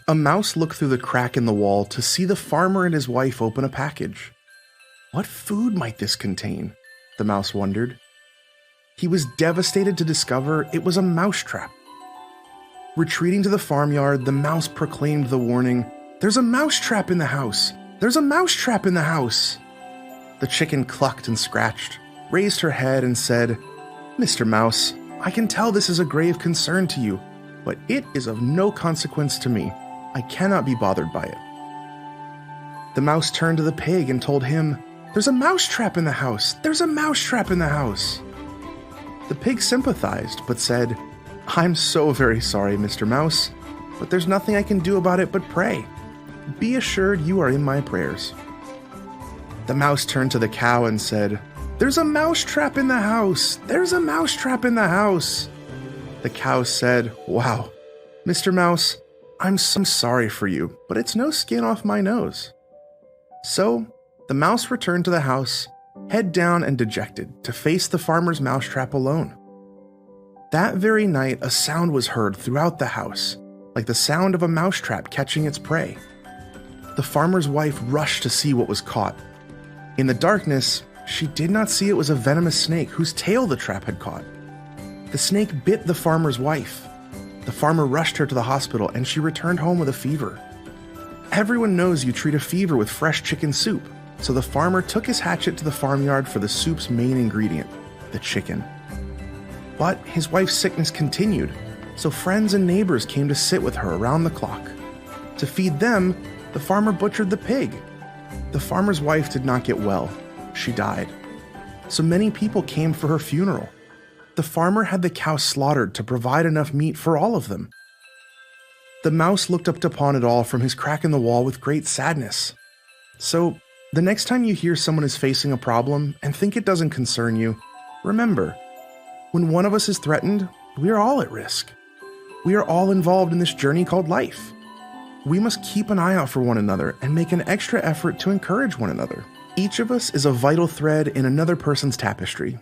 A mouse looked through the crack in the wall to see the farmer and his wife open a package. What food might this contain? The mouse wondered. He was devastated to discover it was a mousetrap. Retreating to the farmyard, the mouse proclaimed the warning, "There's a mousetrap in the house! There's a mousetrap in the house!" The chicken clucked and scratched, raised her head and said, "Mr. Mouse, I can tell this is a grave concern to you, but it is of no consequence to me. I cannot be bothered by it." The mouse turned to the pig and told him, "There's a mousetrap in the house! There's a mousetrap in the house!" The pig sympathized, but said, "I'm so very sorry, Mr. Mouse, but there's nothing I can do about it but pray. Be assured you are in my prayers." The mouse turned to the cow and said, "There's a mousetrap in the house! There's a mousetrap in the house!" The cow said, "Wow, Mr. Mouse, I'm so sorry for you, but it's no skin off my nose." So, the mouse returned to the house, head down and dejected, to face the farmer's mousetrap alone. That very night, a sound was heard throughout the house, like the sound of a mousetrap catching its prey. The farmer's wife rushed to see what was caught. In the darkness, she did not see it was a venomous snake whose tail the trap had caught. The snake bit the farmer's wife. The farmer rushed her to the hospital and she returned home with a fever. Everyone knows you treat a fever with fresh chicken soup, so the farmer took his hatchet to the farmyard for the soup's main ingredient, the chicken. But his wife's sickness continued, so friends and neighbors came to sit with her around the clock. To feed them, the farmer butchered the pig. The farmer's wife did not get well. She died. So many people came for her funeral. The farmer had the cow slaughtered to provide enough meat for all of them. The mouse looked up upon it all from his crack in the wall with great sadness. So, the next time you hear someone is facing a problem and think it doesn't concern you, remember, when one of us is threatened, we are all at risk. We are all involved in this journey called life. We must keep an eye out for one another and make an extra effort to encourage one another. Each of us is a vital thread in another person's tapestry,